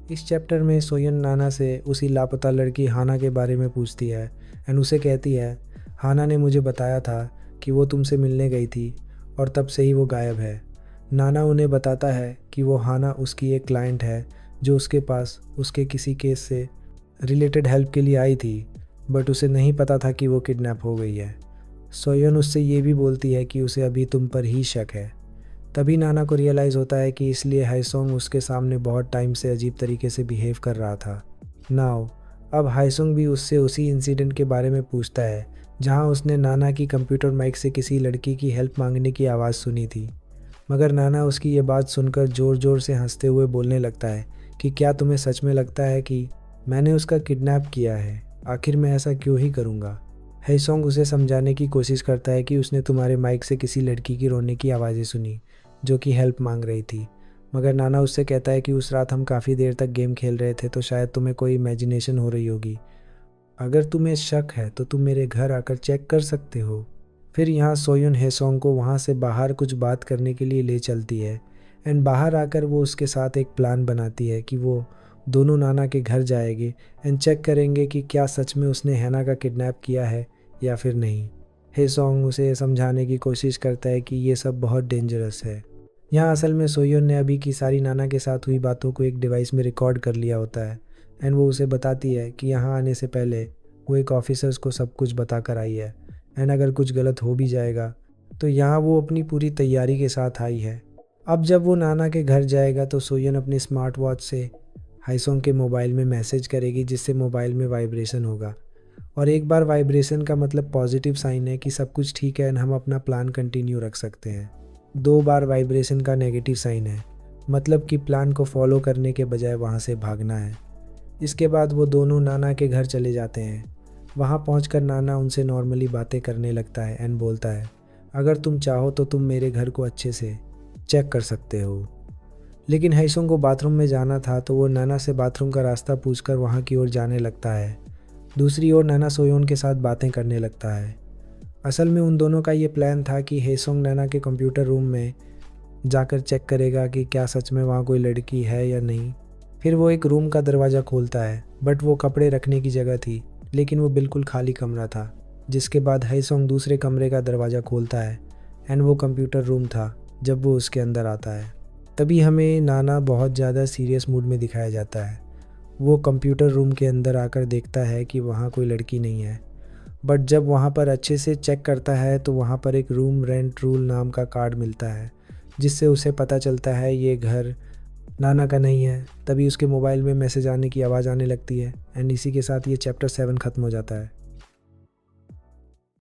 इस चैप्टर में सोयन नाना से उसी लापता लड़की हाना के बारे में पूछती है एंड उसे कहती है, हाना ने मुझे बताया था कि वो तुमसे मिलने गई थी और तब से ही वो गायब है। नाना उन्हें बताता है कि वो हाना उसकी एक क्लाइंट है जो उसके पास उसके किसी केस से रिलेटेड हेल्प के लिए आई थी, बट उसे नहीं पता था कि वो किडनैप हो गई है। सोयन उससे ये भी बोलती है कि उसे अभी तुम पर ही शक है। तभी नाना को रियलाइज़ होता है कि इसलिए हाईसोंग उसके सामने बहुत टाइम से अजीब तरीके से बिहेव कर रहा था। नाउ अब हाईसोंग भी उससे उसी इंसिडेंट के बारे में पूछता है जहां उसने नाना की कंप्यूटर माइक से किसी लड़की की हेल्प मांगने की आवाज़ सुनी थी। मगर नाना उसकी ये बात सुनकर ज़ोर ज़ोर से हंसते हुए बोलने लगता है कि क्या तुम्हें सच में लगता है कि मैंने उसका किडनैप किया है? आखिर मैं ऐसा क्यों ही करूँगा। हाईसोंग उसे समझाने की कोशिश करता है कि उसने तुम्हारे माइक से किसी लड़की की रोने की आवाज़ें सुनी जो कि हेल्प मांग रही थी। मगर नाना उससे कहता है कि उस रात हम काफ़ी देर तक गेम खेल रहे थे तो शायद तुम्हें कोई इमेजिनेशन हो रही होगी। अगर तुम्हें शक है तो तुम मेरे घर आकर चेक कर सकते हो। फिर यहाँ सोयुन हेसोंग को वहाँ से बाहर कुछ बात करने के लिए ले चलती है एंड बाहर आकर वो उसके साथ एक प्लान बनाती है कि वो दोनों नाना के घर जाएंगे एंड चेक करेंगे कि क्या सच में उसने हैना का किडनैप किया है या फिर नहीं। हेसोंग उसे समझाने की कोशिश करता है कि ये सब बहुत डेंजरस है। यहाँ असल में सोयोन ने अभी की सारी नाना के साथ हुई बातों को एक डिवाइस में रिकॉर्ड कर लिया होता है एंड वो उसे बताती है कि यहाँ आने से पहले वो एक ऑफिसर्स को सब कुछ बता कर आई है एंड अगर कुछ गलत हो भी जाएगा तो यहाँ वो अपनी पूरी तैयारी के साथ आई है। अब जब वो नाना के घर जाएगा तो सोयन अपनी स्मार्ट वॉच से हाईसोंग के मोबाइल में मैसेज करेगी जिससे मोबाइल में वाइब्रेशन होगा और एक बार वाइब्रेशन का मतलब पॉजिटिव साइन है कि सब कुछ ठीक है एंड हम अपना प्लान कंटिन्यू रख सकते हैं। 2 बार वाइब्रेशन का नेगेटिव साइन है, मतलब कि प्लान को फॉलो करने के बजाय वहाँ से भागना है। इसके बाद वो दोनों नाना के घर चले जाते हैं। वहाँ पहुँचकर नाना उनसे नॉर्मली बातें करने लगता है एंड बोलता है, अगर तुम चाहो तो तुम मेरे घर को अच्छे से चेक कर सकते हो। लेकिन हाईसोंग को बाथरूम में जाना था तो वो नाना से बाथरूम का रास्ता पूछकर वहाँ की ओर जाने लगता है। दूसरी ओर नाना सोयोन के साथ बातें करने लगता है। असल में उन दोनों का ये प्लान था कि हेसोंग नाना के कंप्यूटर रूम में जाकर चेक करेगा कि क्या सच में वहाँ कोई लड़की है या नहीं। फिर वो एक रूम का दरवाज़ा खोलता है बट वो कपड़े रखने की जगह थी, लेकिन वो बिल्कुल खाली कमरा था। जिसके बाद हेसोंग दूसरे कमरे का दरवाज़ा खोलता है एंड वो कंप्यूटर रूम था। जब वो उसके अंदर आता है तभी हमें नाना बहुत ज़्यादा सीरियस मूड में दिखाया जाता है। वो कंप्यूटर रूम के अंदर आकर देखता है कि वहाँ कोई लड़की नहीं है, बट जब वहाँ पर अच्छे से चेक करता है तो वहाँ पर एक रूम रेंट रूल नाम का कार्ड मिलता है जिससे उसे पता चलता है ये घर नाना का नहीं है। तभी उसके मोबाइल में मैसेज आने की आवाज़ आने लगती है एंड इसी के साथ ये चैप्टर 7 ख़त्म हो जाता है।